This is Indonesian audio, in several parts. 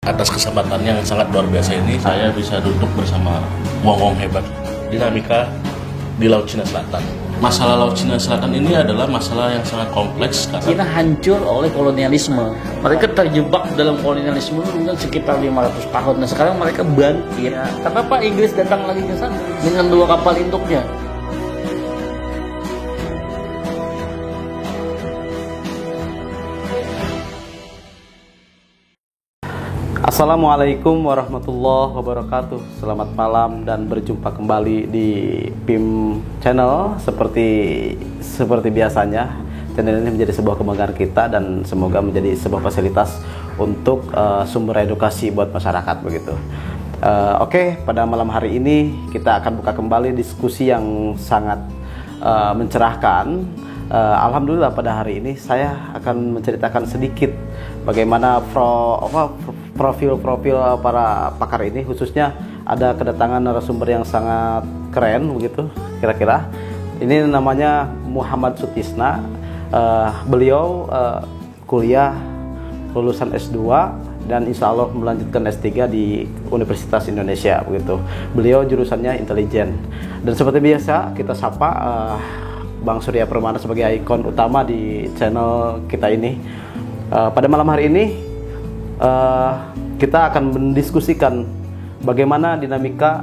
Atas kesempatan yang sangat luar biasa ini, saya bisa duduk bersama wong-wong hebat dinamika di Laut Cina Selatan. Masalah Laut Cina Selatan ini adalah masalah yang sangat kompleks karena Cina hancur oleh kolonialisme. Mereka terjebak dalam kolonialisme mungkin sekitar 500 tahun. Nah sekarang mereka bangkit. Kenapa Inggris datang lagi ke sana dengan 2 kapal induknya? Assalamualaikum warahmatullahi wabarakatuh. Selamat malam dan berjumpa kembali di PIM Channel. Seperti biasanya, channel ini menjadi sebuah kebanggaan kita dan semoga menjadi sebuah fasilitas untuk sumber edukasi buat masyarakat begitu. Oke, pada malam hari ini kita akan buka kembali diskusi yang sangat mencerahkan. Alhamdulillah pada hari ini saya akan menceritakan sedikit bagaimana profil-profil para pakar ini, khususnya ada kedatangan narasumber yang sangat keren begitu kira-kira. Ini namanya Muhammad Sutisna. Beliau kuliah lulusan S2 dan insya Allah melanjutkan S3 di Universitas Indonesia begitu. Beliau jurusannya intelijen. Dan seperti biasa kita sapa Bang Surya Permana sebagai ikon utama di channel kita ini. Pada malam hari ini kita akan mendiskusikan bagaimana dinamika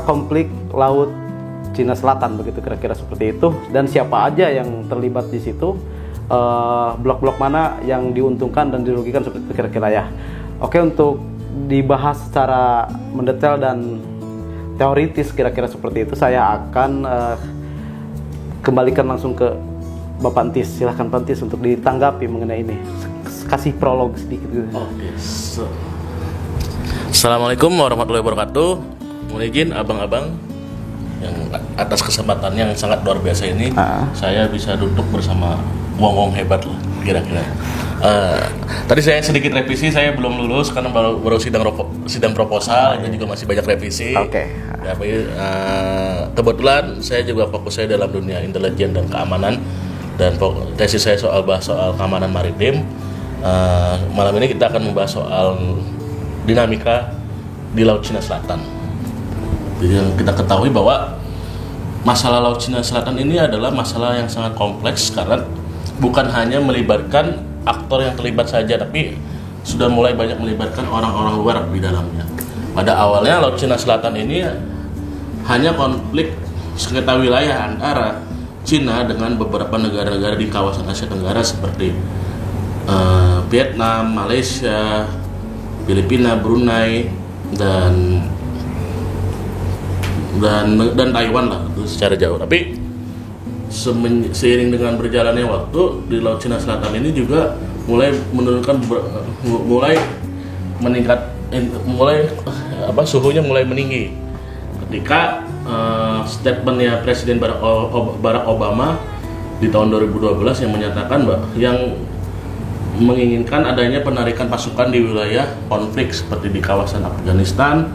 konflik Laut Cina Selatan begitu kira-kira seperti itu, dan siapa aja yang terlibat di situ, blok-blok mana yang diuntungkan dan dirugikan seperti itu kira-kira ya. Oke, untuk dibahas secara mendetail dan teoritis kira-kira seperti itu, saya akan kembalikan langsung ke Bapak Antis. Silahkan Pak Antis untuk ditanggapi mengenai ini. Kasih prolog sedikit gitu. Oke. Assalamualaikum warahmatullahi wabarakatuh. Mohon izin abang-abang yang atas kesempatan yang sangat luar biasa ini, saya bisa duduk bersama wong-wong hebat lah kira-kira. Tadi saya sedikit revisi, saya belum lulus karena baru sidang proposal dan juga masih banyak revisi. Oke. Kebetulan saya juga fokus saya dalam dunia intelijen dan keamanan, dan tesis saya soal keamanan maritim. Malam ini kita akan membahas soal dinamika di Laut Cina Selatan. Yang kita ketahui bahwa masalah Laut Cina Selatan ini adalah masalah yang sangat kompleks karena bukan hanya melibatkan aktor yang terlibat saja, tapi sudah mulai banyak melibatkan orang-orang luar di dalamnya. Pada awalnya Laut Cina Selatan ini hanya konflik sengketa wilayah antara Cina dengan beberapa negara-negara di kawasan Asia Tenggara seperti Vietnam, Malaysia, Filipina, Brunei, dan Taiwan lah secara jauh. Tapi seiring dengan berjalannya waktu di Laut Cina Selatan ini juga suhunya mulai meninggi ketika statementnya Presiden Barack Obama di tahun 2012 yang menyatakan yang menginginkan adanya penarikan pasukan di wilayah konflik seperti di kawasan Afghanistan,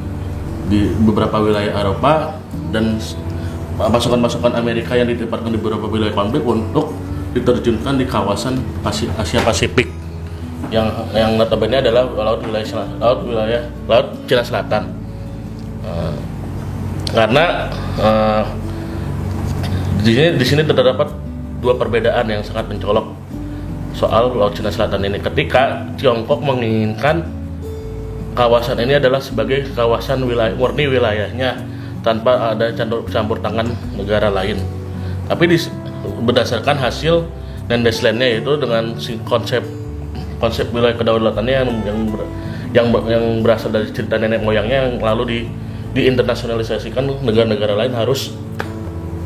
di beberapa wilayah Eropa, dan pasukan-pasukan Amerika yang ditempatkan di beberapa wilayah konflik untuk diterjunkan di kawasan Asia Pasifik yang notabene adalah Laut Cina Selatan. Karena di sini terdapat 2 perbedaan yang sangat mencolok soal Laut Cina Selatan ini. Ketika Tiongkok menginginkan kawasan ini adalah sebagai kawasan murni wilayahnya tanpa ada campur tangan negara lain. Tapi berdasarkan hasil Landes Land-nya, yaitu dengan konsep wilayah kedaulatannya yang berasal dari cerita nenek moyangnya yang lalu diinternasionalisasikan, negara-negara lain harus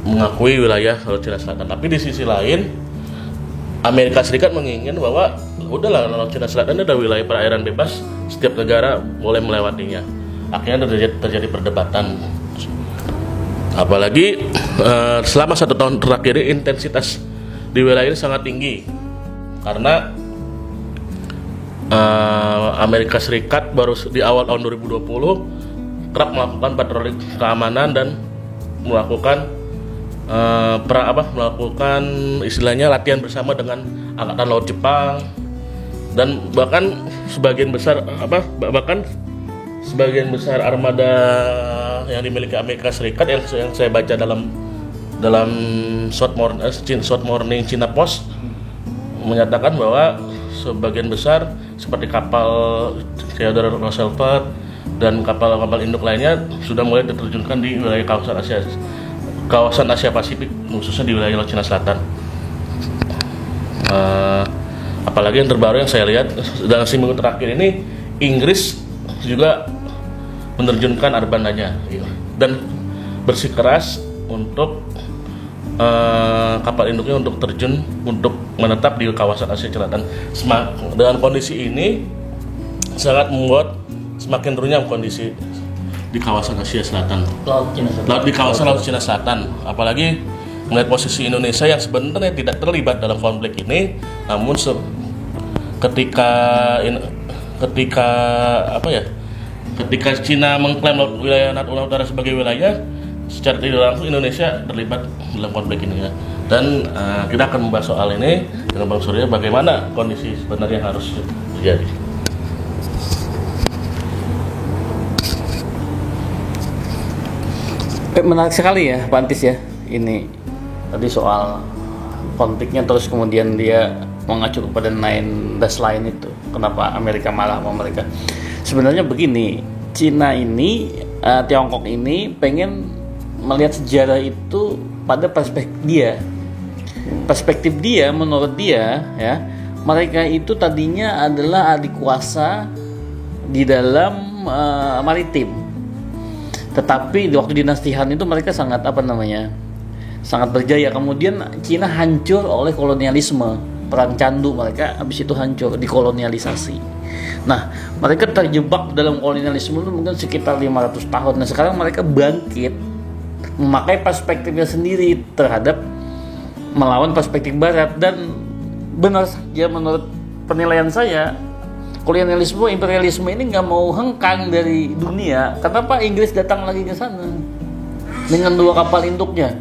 mengakui wilayah Laut Cina Selatan. Tapi di sisi lain Amerika Serikat menginginkan bahwa udahlah Laut Cina Selatan itu adalah wilayah perairan bebas, setiap negara boleh melewatinya. Akhirnya terjadi perdebatan. Apalagi selama 1 tahun terakhir ini intensitas di wilayah ini sangat tinggi karena Amerika Serikat baru di awal tahun 2020 kerap melakukan patroli keamanan dan melakukan melakukan istilahnya latihan bersama dengan Angkatan Laut Jepang, dan bahkan sebagian besar armada yang dimiliki Amerika Serikat yang saya baca dalam short morning China Post menyatakan bahwa sebagian besar seperti kapal Theodore Roosevelt dan kapal-kapal induk lainnya sudah mulai diterjunkan di wilayah kawasan Asia Pasifik, khususnya di wilayah Laut Cina Selatan. Apalagi yang terbaru yang saya lihat dalam seminggu terakhir ini, Inggris juga menerjunkan armadanya dan bersikeras untuk kapal induknya untuk terjun untuk menetap di kawasan Asia Selatan. Dengan kondisi ini sangat membuat semakin runyam kondisi di kawasan Asia Selatan, di kawasan Laut Cina Selatan. Apalagi melihat posisi Indonesia yang sebenarnya tidak terlibat dalam konflik ini, namun ketika Cina mengklaim wilayah Natuna Utara sebagai wilayah, secara tidak langsung Indonesia terlibat dalam konflik ini ya. Dan kita akan membahas soal ini dengan Bang Surya, bagaimana kondisi sebenarnya harus terjadi. Menarik sekali ya Pak Antis ya, ini tadi soal konfliknya, terus kemudian dia mengacu kepada 9 dash line itu, kenapa Amerika marah sama mereka. Sebenarnya begini, Cina ini, Tiongkok ini pengen melihat sejarah itu pada perspektif dia, menurut dia ya, mereka itu tadinya adalah adik kuasa di dalam maritim. Tetapi di waktu dinasti Han itu mereka sangat sangat berjaya. Kemudian Cina hancur oleh kolonialisme, perang candu, mereka habis itu hancur, dikolonialisasi. Nah, mereka terjebak dalam kolonialisme itu mungkin sekitar 500 tahun. Nah, sekarang mereka bangkit memakai perspektifnya sendiri terhadap melawan perspektif barat. Dan benar saja menurut penilaian saya, kolonialisme, imperialisme ini nggak mau hengkang dari dunia. Kenapa Inggris datang lagi ke sana dengan 2 kapal induknya,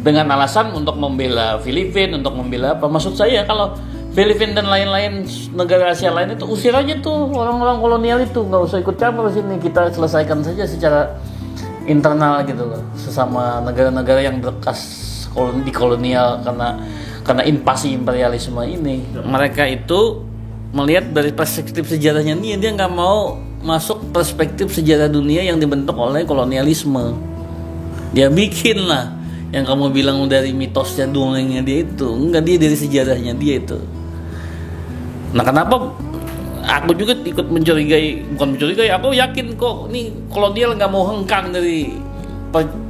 dengan alasan untuk membela Filipina, untuk membela apa? Maksud saya kalau Filipina dan lain-lain negara Asia lain itu usir aja tuh orang-orang kolonial itu, nggak usah ikut campur sini, kita selesaikan saja secara internal gitu loh, sesama negara-negara yang bekas di kolonial karena invasi imperialisme ini. Mereka itu melihat dari perspektif sejarahnya dia nggak mau masuk perspektif sejarah dunia yang dibentuk oleh kolonialisme. Dia bikin lah yang kamu bilang dari mitosnya, dongengnya dia itu, enggak, dia dari sejarahnya dia itu. Nah, kenapa aku juga ikut mencurigai, aku yakin kok nih kolonial nggak mau hengkang dari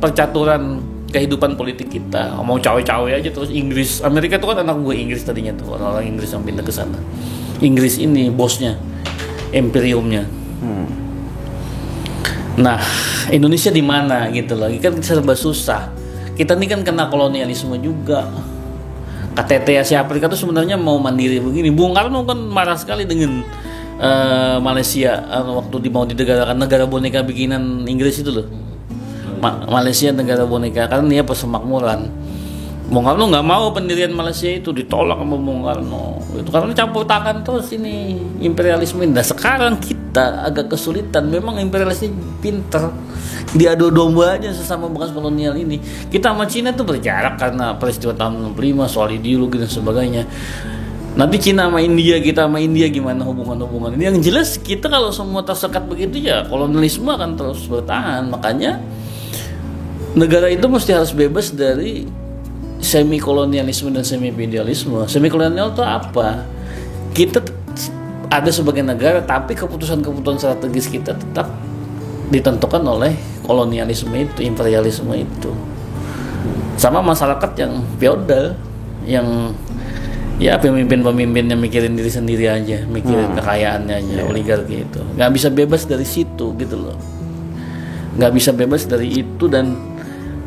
percaturan kehidupan politik kita, mau cawe-cawe aja terus. Inggris, Amerika itu kan anak gue Inggris tadinya tuh, orang-orang Inggris yang pindah ke sana. Inggris ini bosnya, imperiumnya. Nah, Indonesia di mana gitu lagi kan serba susah. Kita ini kan kena kolonialisme juga. KTT Asia Afrika itu sebenarnya mau mandiri begini. Bung Karno kan marah sekali dengan Malaysia waktu mau didegarakan, negara boneka bikinan Inggris itu loh. Malaysia negara boneka, karena dia persemakmuran. Bung Karno nggak mau pendirian Malaysia itu, ditolak sama Bung Karno. Itu karena campur tangan terus ini imperialisme. Nah, sekarang kita agak kesulitan. Memang imperialisme pinter, diadu domba aja sesama bekas kolonial ini. Kita sama Cina tuh berjarak karena peristiwa tahun 65, soal ideologi dan sebagainya. Nanti Cina sama India, kita sama India gimana hubungan-hubungan ini? Yang jelas kita kalau semua tersekat begitu ya kolonialisme akan terus bertahan. Makanya negara itu mesti harus bebas dari semi kolonialisme dan semi imperialisme. Semi kolonial itu apa? Kita ada sebagai negara, tapi keputusan-keputusan strategis kita tetap ditentukan oleh kolonialisme itu, imperialisme itu. Sama masyarakat yang feodal, yang ya pemimpin-pemimpin yang mikirin diri sendiri aja, mikirin kekayaannya aja, oligarki itu. Nggak bisa bebas dari situ gitu loh. Nggak bisa bebas dari itu. Dan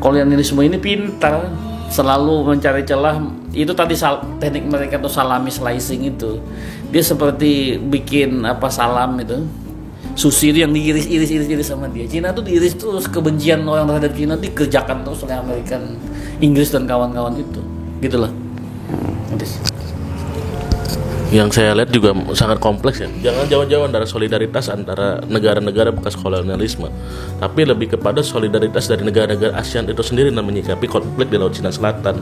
kolonialisme ini pintar, selalu mencari celah. Itu tadi teknik mereka tuh salami slicing itu. Dia seperti bikin salam itu, sushi yang diiris sama dia. Cina tuh diiris terus, kebencian orang terhadap Cina dikerjakan terus oleh Amerika, Inggris dan kawan-kawan itu. Gitulah. yang saya lihat juga sangat kompleks ya. Jangan jauh-jauh antara solidaritas antara negara-negara bekas kolonialisme, tapi lebih kepada solidaritas dari negara-negara ASEAN itu sendiri dalam menyikapi konflik di Laut Cina Selatan.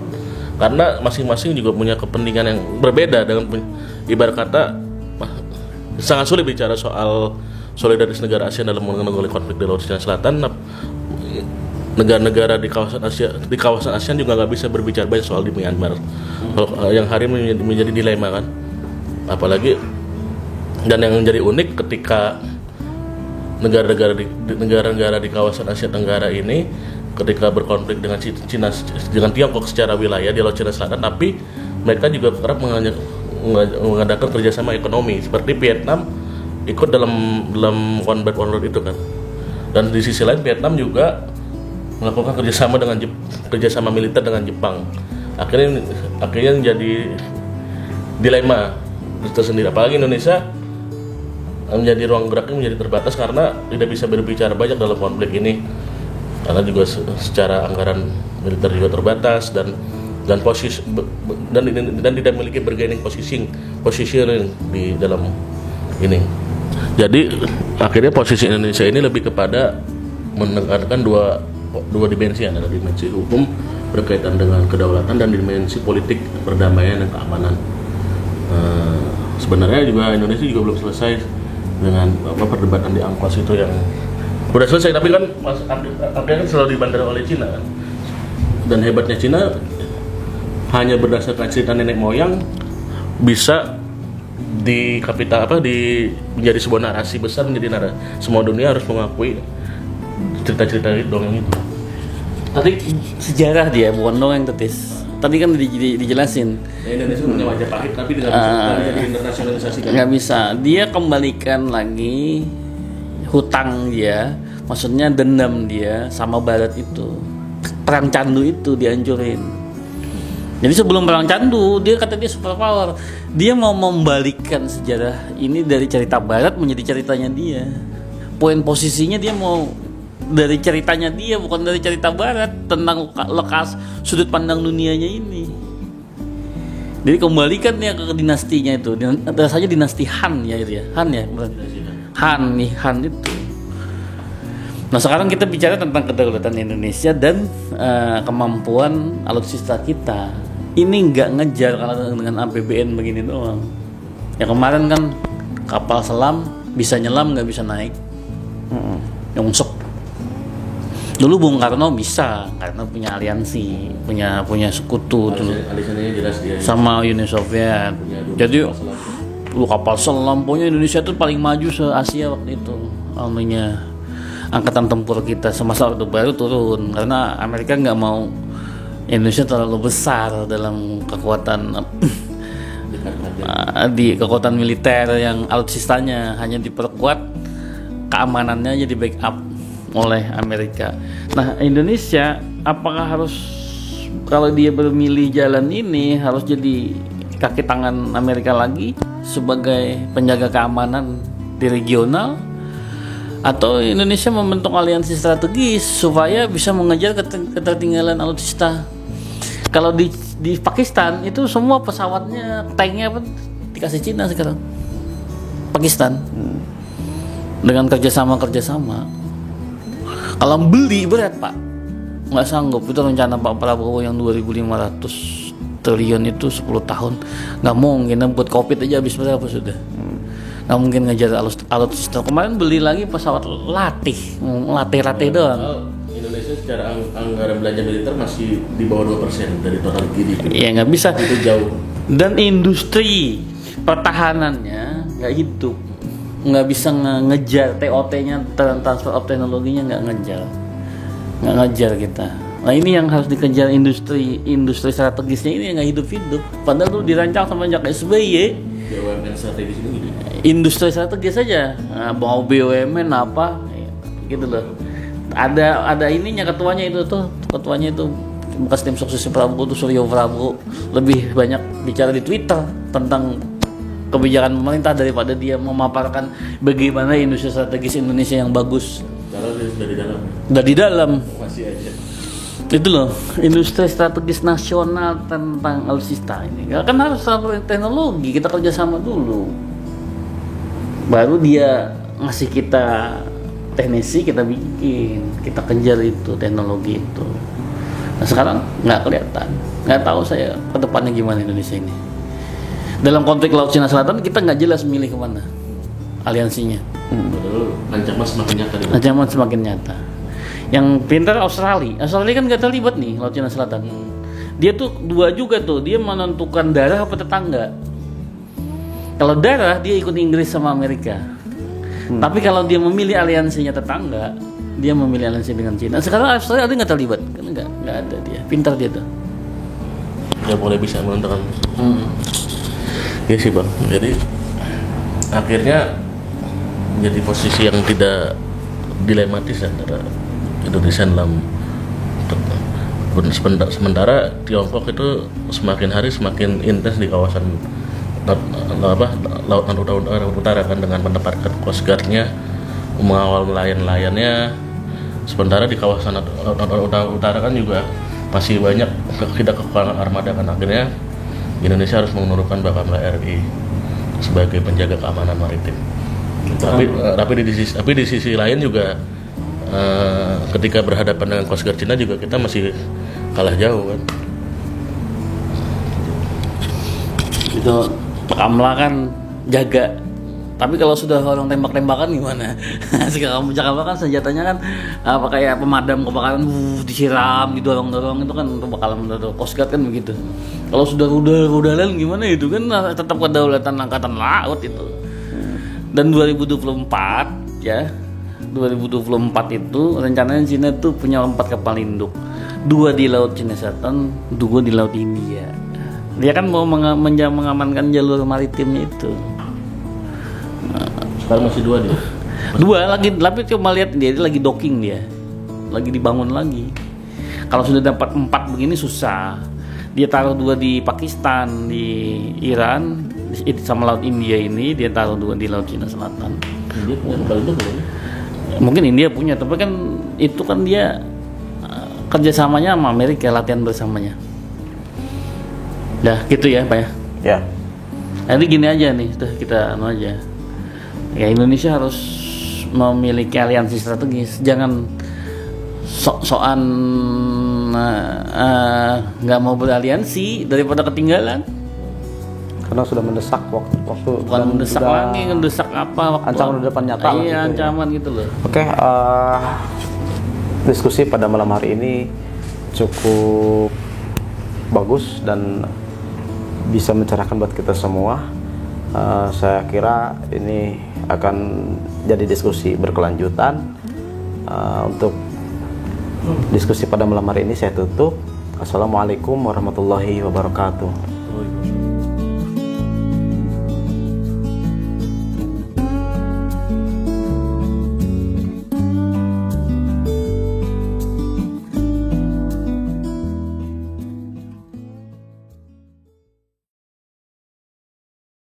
Karena masing-masing juga punya kepentingan yang berbeda. Dengan ibarat kata sangat sulit bicara soal solidaritas negara ASEAN dalam menangani konflik di Laut Cina Selatan. Negara-negara di kawasan ASEAN juga nggak bisa berbicara banyak soal di Myanmar. Yang hari ini menjadi dilema kan. Apalagi dan yang menjadi unik ketika negara-negara di kawasan Asia Tenggara ini ketika berkonflik dengan Tiongkok secara wilayah di Laut Cina Selatan, tapi mereka juga kerap mengadakan kerjasama ekonomi seperti Vietnam ikut dalam One Belt One Road itu kan. Dan di sisi lain Vietnam juga melakukan kerjasama militer dengan Jepang. Akhirnya menjadi dilema tersendiri. Apalagi Indonesia menjadi ruang geraknya menjadi terbatas karena tidak bisa berbicara banyak dalam konflik ini, karena juga secara anggaran militer juga terbatas dan posisi dan tidak memiliki bargaining positioning di dalam ini. Jadi akhirnya posisi Indonesia ini lebih kepada menekankan dua dimensi, ada dimensi hukum berkaitan dengan kedaulatan dan dimensi politik perdamaian dan keamanan. Sebenarnya juga Indonesia juga belum selesai dengan perdebatan di UNCLOS itu yang udah selesai, tapi kan akhirnya selalu dibandar oleh Cina kan. Dan hebatnya Cina hanya berdasarkan cerita nenek moyang bisa menjadi sebuah narasi besar, menjadi semua dunia harus mengakui cerita-cerita dongeng itu. Tapi sejarah dia bukan dongeng, Tetis. Tadi kan dijelasin. Indonesia punya wajah pahit tapi tidak bisa jadi internasionalisasi. Nggak bisa. Dia kembalikan lagi hutang dia, maksudnya dendam dia sama Barat itu. Perang Candu itu dihancurin. Jadi sebelum perang Candu, dia kata dia superpower. Dia mau membalikkan sejarah ini dari cerita Barat menjadi ceritanya dia. Poin posisinya dia mau dari ceritanya dia, bukan dari cerita Barat tentang lekas sudut pandang dunianya ini. Jadi kembalikan dia ke dinastinya itu. Ada saja dinasti Han ya itu ya. Han ya, Han itu. Nah sekarang kita bicara tentang kedaulatan Indonesia dan kemampuan alutsista kita. Ini nggak ngejar kalau dengan APBN begini doang. Ya kemarin kan kapal selam bisa nyelam nggak bisa naik. Nyungsep. Dulu Bung Karno bisa karena punya aliansi, punya sekutu dulu sama Uni Soviet. Jadi lu kapal selam punya Indonesia tuh paling maju se Asia waktu itu. Namanya angkatan tempur kita semasa Orde Baru turun karena Amerika nggak mau Indonesia terlalu besar dalam kekuatan di kekuatan militer yang alutsistanya, hanya diperkuat keamanannya aja di backup oleh Amerika. Nah Indonesia apakah harus, kalau dia bermilih jalan ini, harus jadi kaki tangan Amerika lagi sebagai penjaga keamanan di regional, atau Indonesia membentuk aliansi strategis supaya bisa mengejar ketertinggalan alutsista? Kalau di Pakistan itu semua pesawatnya, tanknya dikasih Cina sekarang. Pakistan dengan kerjasama. Kalau beli berat Pak, nggak sanggup. Itu rencana Pak Prabowo yang 2.500 triliun itu 10 tahun, nggak mungkin. Buat COVID aja habis berapa sudah. Nggak mungkin ngejar alutsista. Kemarin beli lagi pesawat latih doang. Indonesia secara anggaran belanja militer masih di bawah 2% dari total GDP. Iya nggak bisa. Itu jauh. Dan industri pertahanannya nggak hidup. Nggak bisa ngejar TOT-nya, transfer of teknologinya nggak ngejar kita. Nah ini yang harus dikejar, industri strategisnya ini yang nggak hidup. Padahal tuh dirancang sama Jack SBY. BUMN strategis ini gitu. Industri strategis saja, nah, mau BUMN apa, gitu loh. Ada ininya ketuanya itu bekas tim sukses Prabowo tuh, Suryo Prabowo, lebih banyak bicara di Twitter tentang kebijakan pemerintah daripada dia memaparkan bagaimana industri strategis Indonesia yang bagus. Kalau dia sudah di dalam. Udah di dalam. Masih aja. Itu loh, industri strategis nasional tentang alutsista ini. Ya, kan harus satu teknologi, kita kerjasama dulu. Baru dia ngasih kita teknisi, kita bikin, kita kejar itu teknologi itu. Nah sekarang nggak kelihatan, nggak tahu saya ke depannya gimana Indonesia ini. Dalam konflik Laut Cina Selatan kita nggak jelas milih kemana aliansinya. Ancaman semakin nyata. Ancaman semakin nyata. Yang pintar Australia kan nggak terlibat nih Laut Cina Selatan. Dia tuh dua juga tuh, dia menentukan darah apa tetangga. Kalau darah dia ikut Inggris sama Amerika. Tapi kalau dia memilih aliansinya tetangga, dia memilih aliansi dengan Cina. Sekarang Australia ada nggak terlibat? Kan nggak ada dia. Pintar dia tuh. Ya boleh bisa menentukan. Iya sih bang. Jadi akhirnya menjadi posisi yang tidak dilematis antara Indonesia dalam sementara Tiongkok itu semakin hari semakin intens di kawasan Laut Utara kan, dengan menempatkan Coast Guard-nya, mengawal nelayan-nelayannya. Sementara di kawasan Laut Utara kan juga masih banyak tidak kekurangan armada kan, akhirnya Indonesia harus menurunkan Bakamla RI sebagai penjaga keamanan maritim. Tapi di sisi lain juga ketika berhadapan dengan Coast Guard Cina juga kita masih kalah jauh kan. Itu Bakamla kan jaga. Tapi kalau sudah orang tembak-tembakan gimana? Sekarang Bakamla kan senjatanya kan apa kayak pemadam kebakaran, disiram, didorong-dorong, itu kan bakalan mendorong. Coast Guard kan begitu. Kalau sudah rudal-rudalan gimana itu kan tetap kedaulatan angkatan laut itu. Dan 2024 ya, 2024 itu rencananya Cina tuh punya 4 kapal induk, 2 di Laut Cina Selatan, 2 di Laut India. Dia kan mau mengamankan jalur maritimnya itu. Sekarang masih 2 dia. 2 lagi, tapi cuma lihat dia lagi docking, dia lagi dibangun lagi. Kalau sudah dapat 4 begini susah. Dia taruh 2 di Pakistan, di Iran, sama Laut India ini. Dia taruh 2 di Laut Cina Selatan. Dia punya kapal induk belum? Mungkin India punya, tapi kan itu kan dia kerjasamanya sama Amerika, latihan bersamanya. Dah gitu ya Pak ya. Ya. Nanti gini aja nih, kita aja. Ya Indonesia harus memiliki aliansi strategis, jangan sok-sokan nggak mau beraliansi daripada ketinggalan. Karena sudah mendesak waktu Bukan mendesak lagi, mendesak apa? Ancaman udah depan nyata. Iya, ancaman gitu loh. Oke, diskusi pada malam hari ini cukup bagus dan bisa mencerahkan buat kita semua. Saya kira ini akan jadi diskusi berkelanjutan. Untuk diskusi pada malam hari ini saya tutup. Assalamualaikum warahmatullahi wabarakatuh.